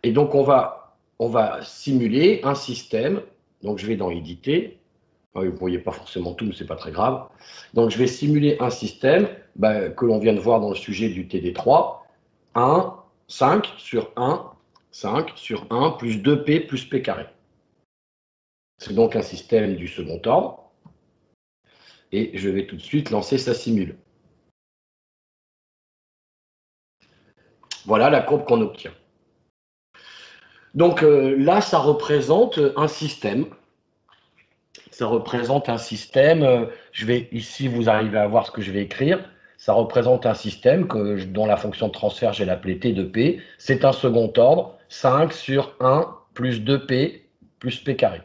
Et donc, on va simuler un système. Donc, je vais dans Éditer. Vous ne voyez pas forcément tout, mais ce n'est pas très grave. Donc, je vais simuler un système que l'on vient de voir dans le sujet du TD3. 1, 5 sur 1, 5 sur 1 plus 2P plus P carré. C'est donc un système du second ordre. Et je vais tout de suite lancer sa simule. Voilà la courbe qu'on obtient. Donc là, ça représente un système. Ça représente un système. Je vais ici, vous arrivez à voir ce que je vais écrire. Ça représente un système dont la fonction de transfert, j'ai l'appelé T de P. C'est un second ordre, 5 sur 1 plus 2P plus P carré.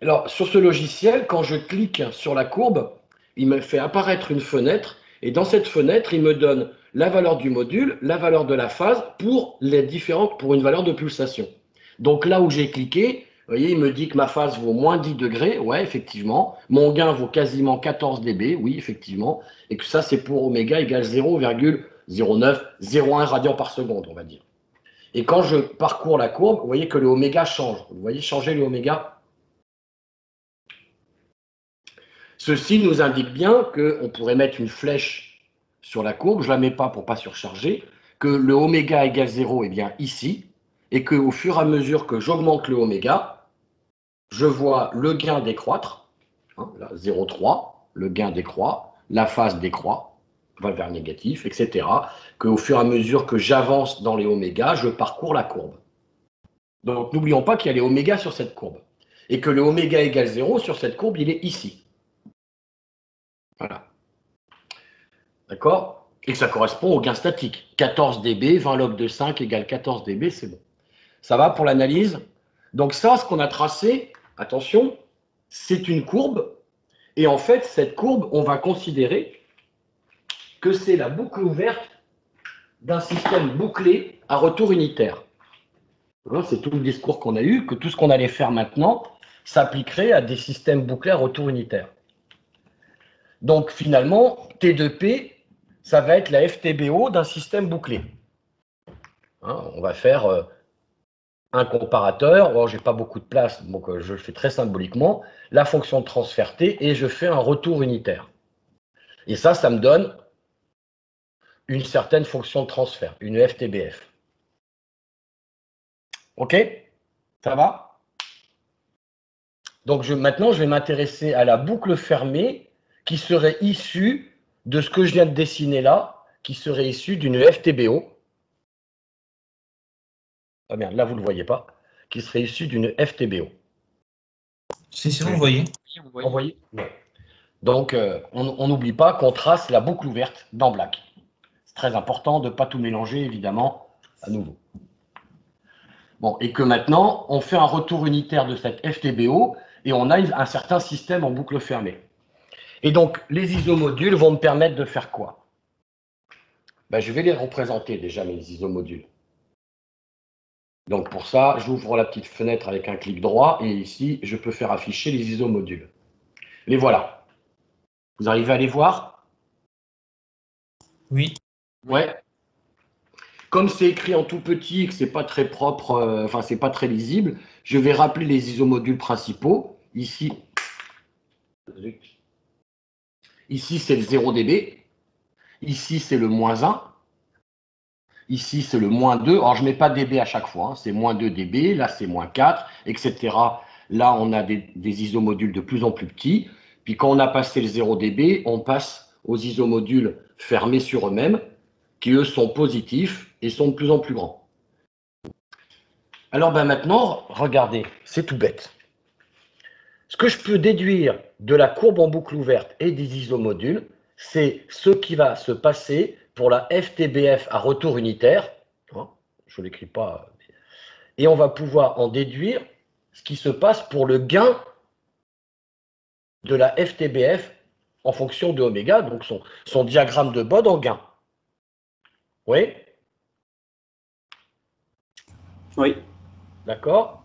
Alors, sur ce logiciel, quand je clique sur la courbe, il me fait apparaître une fenêtre. Et dans cette fenêtre, il me donne la valeur du module, la valeur de la phase pour une valeur de pulsation. Donc là où j'ai cliqué, vous voyez, il me dit que ma phase vaut moins 10 degrés, ouais, effectivement. Mon gain vaut quasiment 14 dB, oui, effectivement. Et que ça, c'est pour oméga égale 0,0901 radians par seconde, on va dire. Et quand je parcours la courbe, vous voyez que le oméga change. Vous voyez changer le oméga? Ceci nous indique bien qu'on pourrait mettre une flèche sur la courbe, je ne la mets pas pour ne pas surcharger, que le oméga égale 0 est bien ici, et qu'au fur et à mesure que j'augmente le oméga, je vois le gain décroître, hein, 0,3, le gain décroît, la phase décroît, va vers le négatif, etc. Qu'au fur et à mesure que j'avance dans les oméga, je parcours la courbe. Donc n'oublions pas qu'il y a les oméga sur cette courbe, et que le oméga égale 0 sur cette courbe, il est ici. Voilà. D'accord? Et que ça correspond au gain statique. 14 dB, 20 log de 5 égale 14 dB, c'est bon. Ça va pour l'analyse? Donc ça, ce qu'on a tracé, attention, c'est une courbe. Et en fait, cette courbe, on va considérer que c'est la boucle ouverte d'un système bouclé à retour unitaire. C'est tout le discours qu'on a eu, que tout ce qu'on allait faire maintenant s'appliquerait à des systèmes bouclés à retour unitaire. Donc finalement, T2P, ça va être la FTBO d'un système bouclé. Hein, on va faire un comparateur. Alors, je n'ai pas beaucoup de place, donc je le fais très symboliquement. La fonction de transfert T, et je fais un retour unitaire. Et ça me donne une certaine fonction de transfert, une FTBF. OK? Ça va? Donc maintenant, je vais m'intéresser à la boucle fermée qui serait issue de ce que je viens de dessiner là, qui serait issue d'une FTBO. Ah bien, là, vous ne le voyez pas, qui serait issue d'une FTBO. Si, vous voyez. Vous voyez? Donc, on n'oublie pas qu'on trace la boucle ouverte dans Black. C'est très important de ne pas tout mélanger, évidemment, à nouveau. Bon, et que maintenant, on fait un retour unitaire de cette FTBO et on a un certain système en boucle fermée. Et donc, les isomodules vont me permettre de faire quoi? Je vais les représenter déjà, mes isomodules. Donc, pour ça, j'ouvre la petite fenêtre avec un clic droit et ici, je peux faire afficher les isomodules. Les voilà. Vous arrivez à les voir? Oui. Ouais. Comme c'est écrit en tout petit et que c'est pas très propre, enfin c'est pas très lisible, je vais rappeler les isomodules principaux. Ici c'est le 0 dB. Ici c'est le moins 1. Ici c'est le moins 2. Alors je ne mets pas dB à chaque fois, hein. C'est moins 2 dB, là c'est moins 4, etc. Là on a des isomodules de plus en plus petits. Puis quand on a passé le 0 dB, on passe aux isomodules fermés sur eux-mêmes, qui eux sont positifs et sont de plus en plus grands. Alors maintenant, regardez, c'est tout bête. Ce que je peux déduire de la courbe en boucle ouverte et des isomodules, c'est ce qui va se passer pour la FTBF à retour unitaire. Je ne l'écris pas. Et on va pouvoir en déduire ce qui se passe pour le gain de la FTBF en fonction de oméga, donc son diagramme de Bode en gain. Oui? Oui. D'accord?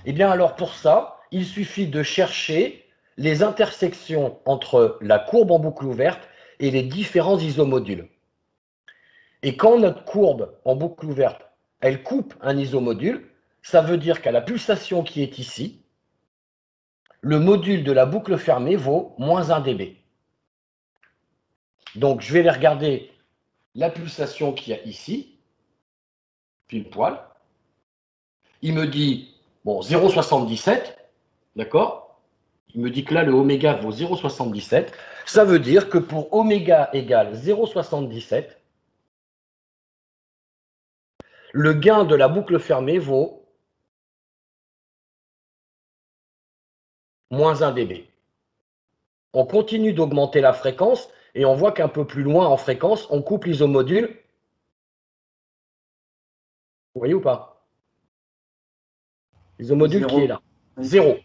Eh bien alors pour ça, il suffit de chercher les intersections entre la courbe en boucle ouverte et les différents isomodules. Et quand notre courbe en boucle ouverte elle coupe un isomodule. Ça veut dire qu'à la pulsation qui est ici, le module de la boucle fermée vaut moins 1 dB. Donc, je vais aller regarder la pulsation qu'il y a ici, pile poil. Il me dit, bon, 0,77, d'accord? Il me dit que là, le oméga vaut 0,77. Ça veut dire que pour oméga égale 0,77, le gain de la boucle fermée vaut moins 1 dB. On continue d'augmenter la fréquence et on voit qu'un peu plus loin en fréquence, on coupe l'isomodule. Vous voyez ou pas? L'isomodule qui est là. 0.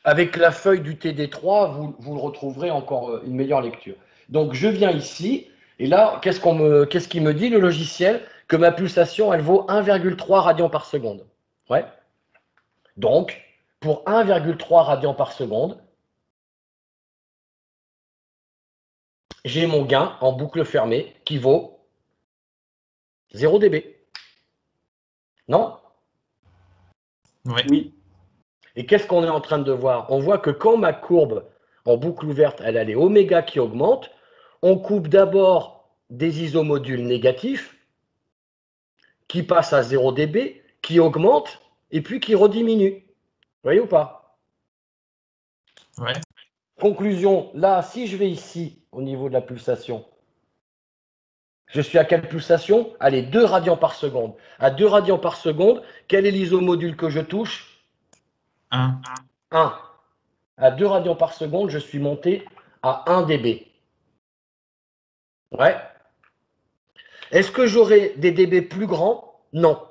Avec la feuille du TD3, vous le retrouverez encore une meilleure lecture. Donc, je viens ici, et là, qu'est-ce qu'il me dit, le logiciel? Que ma pulsation, elle vaut 1,3 radians par seconde. Ouais. Donc, pour 1,3 radians par seconde, j'ai mon gain en boucle fermée qui vaut 0 dB. Non? Oui. Et qu'est-ce qu'on est en train de voir? On voit que quand ma courbe en boucle ouverte, elle a les oméga qui augmentent, on coupe d'abord des isomodules négatifs qui passent à 0 dB, qui augmentent et puis qui rediminuent. Vous voyez ou pas? Ouais. Conclusion, là, si je vais ici au niveau de la pulsation, je suis à quelle pulsation? Allez, 2 radians par seconde. À 2 radians par seconde, quel est l'isomodule que je touche? 1. 1. À 2 radians par seconde, je suis monté à 1 dB. Ouais. Est-ce que j'aurai des dB plus grands? Non.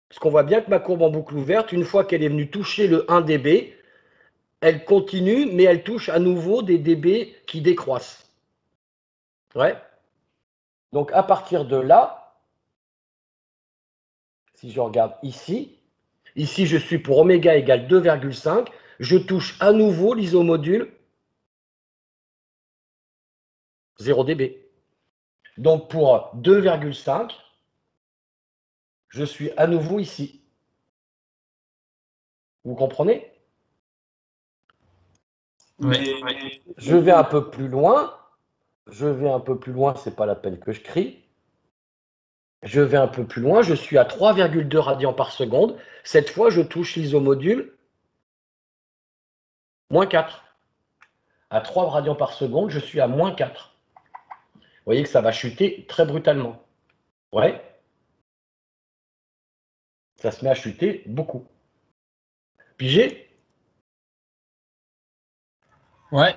Parce qu'on voit bien que ma courbe en boucle ouverte, une fois qu'elle est venue toucher le 1 dB, elle continue, mais elle touche à nouveau des dB qui décroissent. Ouais. Donc à partir de là, si je regarde ici, je suis pour oméga égale 2,5, je touche à nouveau l'isomodule 0 dB. Donc pour 2,5, je suis à nouveau ici. Vous comprenez? Oui. Je vais un peu plus loin. C'est pas la peine que je crie. Je vais un peu plus loin, je suis à 3,2 radians par seconde. Cette fois, je touche l'isomodule moins 4. À 3 radians par seconde, je suis à moins 4. Vous voyez que ça va chuter très brutalement. Ouais. Ça se met à chuter beaucoup. Pigé? Ouais.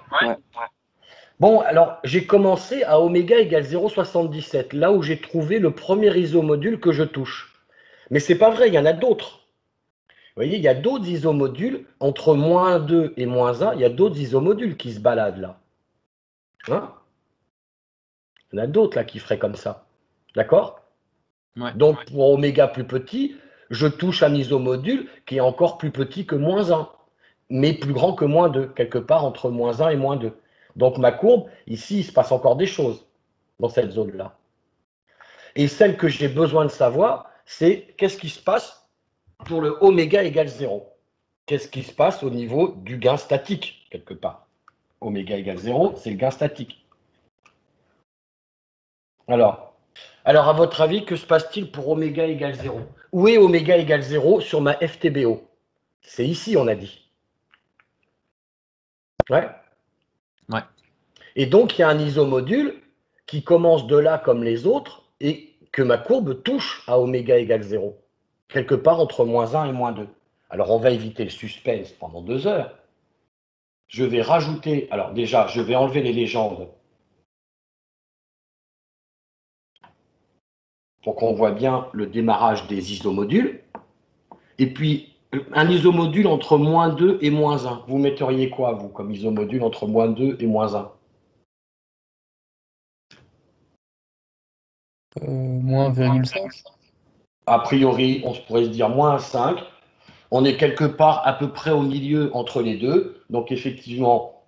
Bon, alors, j'ai commencé à oméga égale 0,77, là où j'ai trouvé le premier isomodule que je touche. Mais c'est pas vrai, il y en a d'autres. Vous voyez, il y a d'autres isomodules, entre moins 2 et moins 1, il y a d'autres isomodules qui se baladent là. Hein? Il y en a d'autres là qui feraient comme ça. D'accord? Ouais. Donc pour oméga plus petit, je touche un isomodule qui est encore plus petit que moins 1, mais plus grand que moins 2, quelque part entre moins 1 et moins 2. Donc ma courbe, ici, il se passe encore des choses dans cette zone-là. Et celle que j'ai besoin de savoir, c'est qu'est-ce qui se passe pour le oméga égale 0. Qu'est-ce qui se passe au niveau du gain statique, quelque part? Oméga égale 0, c'est le gain statique. Alors, à votre avis, que se passe-t-il pour oméga égale 0? Où est oméga égale 0 sur ma FTBO? C'est ici, on a dit. Ouais. Ouais. Et donc, il y a un isomodule qui commence de là comme les autres et que ma courbe touche à oméga égale 0, quelque part entre moins 1 et moins 2. Alors, on va éviter le suspense pendant 2 heures. Je vais rajouter, alors déjà, je vais enlever les légendes pour qu'on voit bien le démarrage des isomodules. Et puis, un isomodule entre moins 2 et moins 1. Vous metteriez quoi, vous, comme isomodule entre moins 2 et moins 1? Moins 1,5. A priori, on pourrait se dire moins 5. On est quelque part à peu près au milieu entre les deux. Donc, effectivement,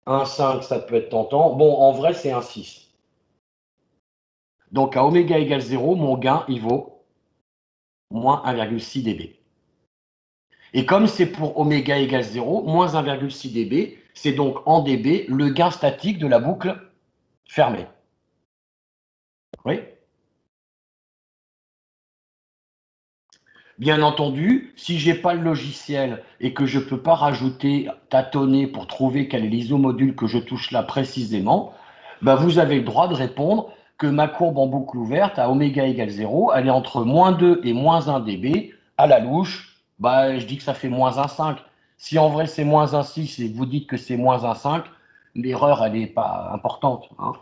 1,5, ça peut être tentant. Bon, en vrai, c'est 1,6. Donc à oméga égale 0, mon gain, il vaut moins 1,6 dB. Et comme c'est pour oméga égale 0, moins 1,6 dB, c'est donc en dB le gain statique de la boucle fermée. Oui. Bien entendu, si je n'ai pas le logiciel et que je ne peux pas rajouter, tâtonner pour trouver quel est l'isomodule que je touche là précisément, ben vous avez le droit de répondre que ma courbe en boucle ouverte à oméga égale 0, elle est entre moins 2 et moins 1 dB. À la louche, ben, je dis que ça fait moins 1,5. Si en vrai c'est moins 1,6 et que vous dites que c'est moins 1,5, l'erreur elle n'est pas importante. Hein.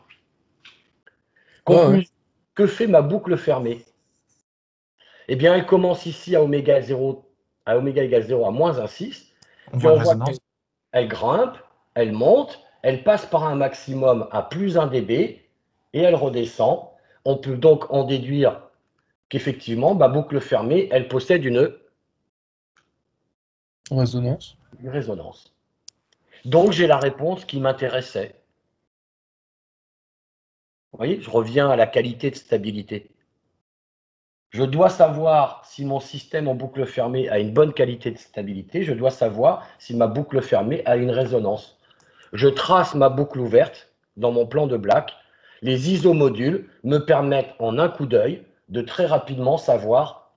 Conclusion, que fait ma boucle fermée? Eh bien, elle commence ici à oméga 0, à oméga égale 0 à moins 1,6. Puis on voit qu'elle grimpe, elle monte, elle passe par un maximum à plus 1 dB et elle redescend. On peut donc en déduire qu'effectivement, ma boucle fermée, elle possède une résonance. Une résonance. Donc, j'ai la réponse qui m'intéressait. Vous voyez, je reviens à la qualité de stabilité. Je dois savoir si mon système en boucle fermée a une bonne qualité de stabilité. Je dois savoir si ma boucle fermée a une résonance. Je trace ma boucle ouverte dans mon plan de Black. Les isomodules me permettent en un coup d'œil de très rapidement savoir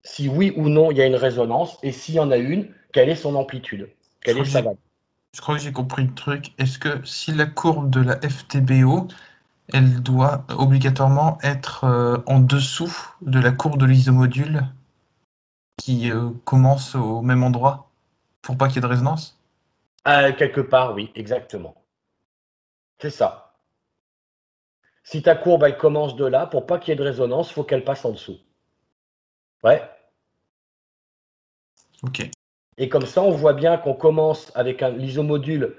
si oui ou non il y a une résonance et s'il y en a une, quelle est son amplitude, quelle est sa valeur. Je crois que j'ai compris le truc. Est-ce que si la courbe de la FTBO, elle doit obligatoirement être en dessous de la courbe de l'isomodule qui commence au même endroit pour pas qu'il y ait de résonance? Quelque part, oui, exactement. C'est ça. Si ta courbe, elle commence de là, pour pas qu'il y ait de résonance, il faut qu'elle passe en dessous. Ouais. Ok. Et comme ça, on voit bien qu'on commence avec l'isomodule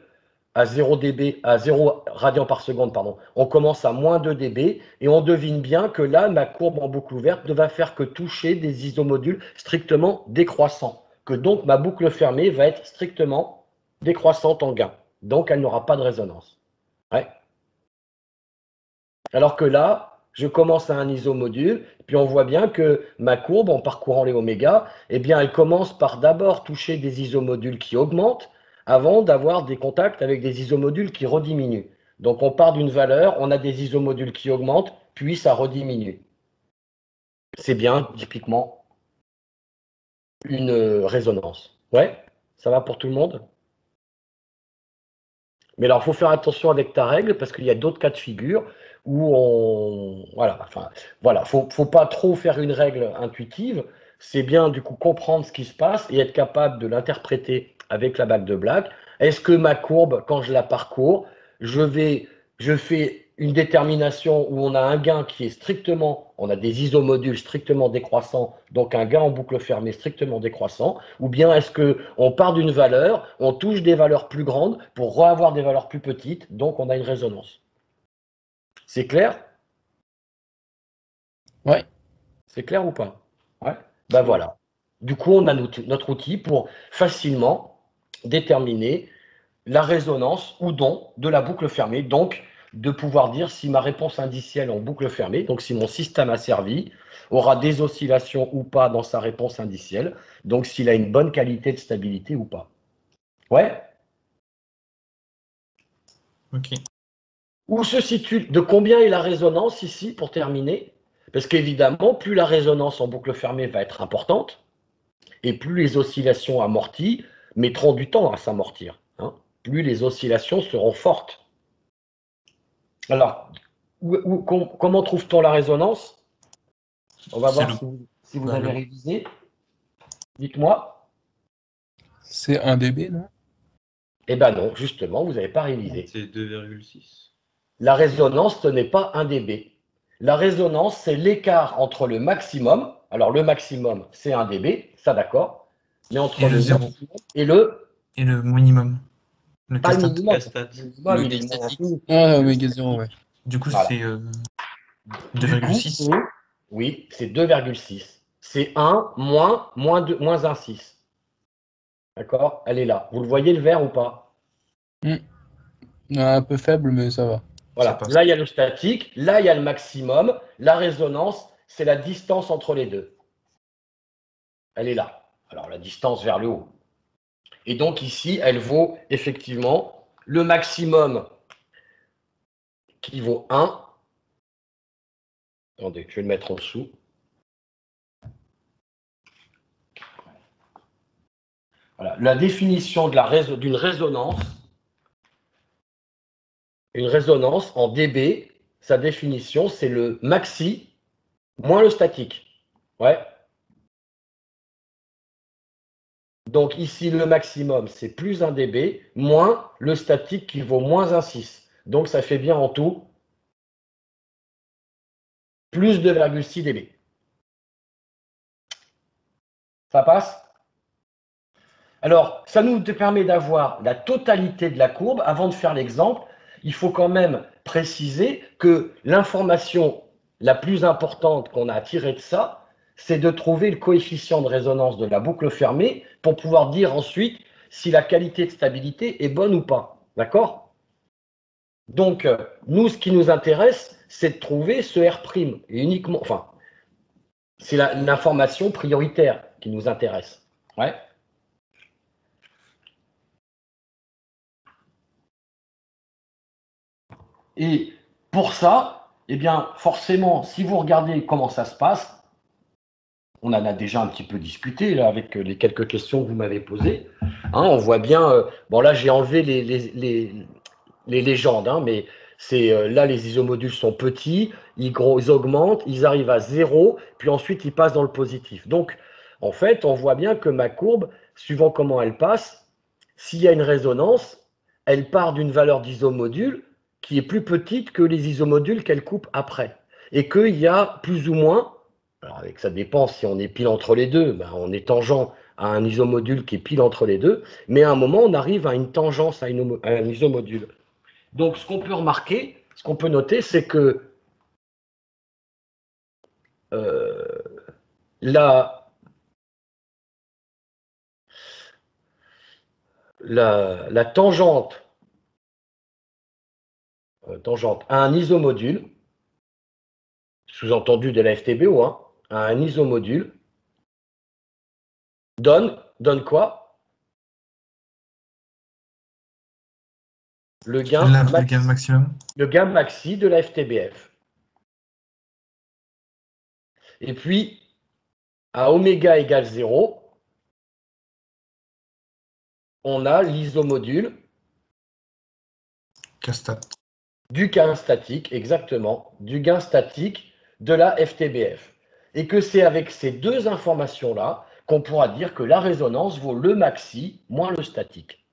à 0 dB, à 0 radians par seconde, pardon. On commence à moins 2 dB et on devine bien que là, ma courbe en boucle ouverte ne va faire que toucher des isomodules strictement décroissants. Que donc ma boucle fermée va être strictement décroissante en gain. Donc elle n'aura pas de résonance. Ouais. Alors que là, je commence à un isomodule, puis on voit bien que ma courbe, en parcourant les oméga, eh bien, elle commence par d'abord toucher des isomodules qui augmentent avant d'avoir des contacts avec des isomodules qui rediminuent. Donc on part d'une valeur, on a des isomodules qui augmentent, puis ça rediminue. C'est bien, typiquement, une résonance. Ouais, ça va pour tout le monde? Mais alors, il faut faire attention avec ta règle parce qu'il y a d'autres cas de figure où on. Voilà, enfin, voilà, faut pas trop faire une règle intuitive. C'est bien, du coup, comprendre ce qui se passe et être capable de l'interpréter avec la bague de Black. Est-ce que ma courbe, quand je la parcours, je fais une détermination où on a un gain qui est strictement, on a des isomodules strictement décroissants, donc un gain en boucle fermée strictement décroissant, ou bien est-ce qu'on part d'une valeur, on touche des valeurs plus grandes pour avoir des valeurs plus petites, donc on a une résonance. C'est clair? Ouais. C'est clair ou pas? Ouais. Ben voilà. Du coup, on a notre outil pour facilement déterminer la résonance ou non de la boucle fermée, donc de pouvoir dire si ma réponse indicielle en boucle fermée, donc si mon système asservi aura des oscillations ou pas dans sa réponse indicielle, donc s'il a une bonne qualité de stabilité ou pas. Ouais? Ok. Où se situe, de combien est la résonance ici pour terminer? Parce qu'évidemment, plus la résonance en boucle fermée va être importante, et plus les oscillations amorties mettront du temps à s'amortir. Hein, plus les oscillations seront fortes. Alors, comment trouve-t-on la résonance? On va voir si vous avez révisé. Dites-moi. C'est 1 dB, non? Eh bien non, justement, vous n'avez pas révisé. C'est 2,6. La résonance, ce n'est pas 1 dB. La résonance, c'est l'écart entre le maximum. Alors, le maximum, c'est 1 dB, ça d'accord. Mais entre le maximum et le minimum. Le pas le castat. minimum. Le statique. Ah, oméga 0, ouais. Du coup, Voilà. c'est 2,6. Oui, c'est 2,6. C'est 1 moins 1,6. D'accord? Elle est là. Vous le voyez le vert ou pas? Un peu faible, mais ça va. Voilà, passe. là il y a le statique, là il y a le maximum. La résonance, c'est la distance entre les deux. Elle est là. Alors la distance vers le haut. Et donc ici, elle vaut effectivement le maximum qui vaut 1. Attendez, je vais le mettre en dessous. Voilà, la définition d'une résonance. Une résonance en dB, sa définition, c'est le maxi moins le statique. Ouais. Donc ici, le maximum, c'est plus 1 dB, moins le statique qui vaut moins 1,6. Donc ça fait bien en tout plus 2,6 dB. Ça passe? Alors, ça nous permet d'avoir la totalité de la courbe. Avant de faire l'exemple, il faut quand même préciser que l'information la plus importante qu'on a à tirer de ça, c'est de trouver le coefficient de résonance de la boucle fermée pour pouvoir dire ensuite si la qualité de stabilité est bonne ou pas. D'accord? Donc, nous, ce qui nous intéresse, c'est de trouver ce R', et uniquement, enfin, c'est l'information prioritaire qui nous intéresse. Ouais. Et pour ça, eh bien, forcément, si vous regardez comment ça se passe, on en a déjà un petit peu discuté là, avec les quelques questions que vous m'avez posées. Hein, on voit bien, bon là j'ai enlevé les légendes, hein, mais là les isomodules sont petits, ils augmentent, ils arrivent à 0, puis ensuite ils passent dans le positif. Donc en fait, on voit bien que ma courbe, suivant comment elle passe, s'il y a une résonance, elle part d'une valeur d'isomodule qui est plus petite que les isomodules qu'elle coupe après. Et qu'il y a plus ou moins, alors ça dépend si on est pile entre les deux, ben on est tangent à un isomodule qui est pile entre les deux, mais à un moment on arrive à une tangence à un isomodule. Donc ce qu'on peut remarquer, ce qu'on peut noter, c'est que la tangente à un isomodule, sous-entendu de la FTBO, hein, à un isomodule, donne quoi? Le gain maximum. Le gain maxi de la FTBF. Et puis, à oméga égale 0, on a l'isomodule du gain statique, exactement, du gain statique de la FTBF. Et que c'est avec ces deux informations-là qu'on pourra dire que la résonance vaut le maxi moins le statique.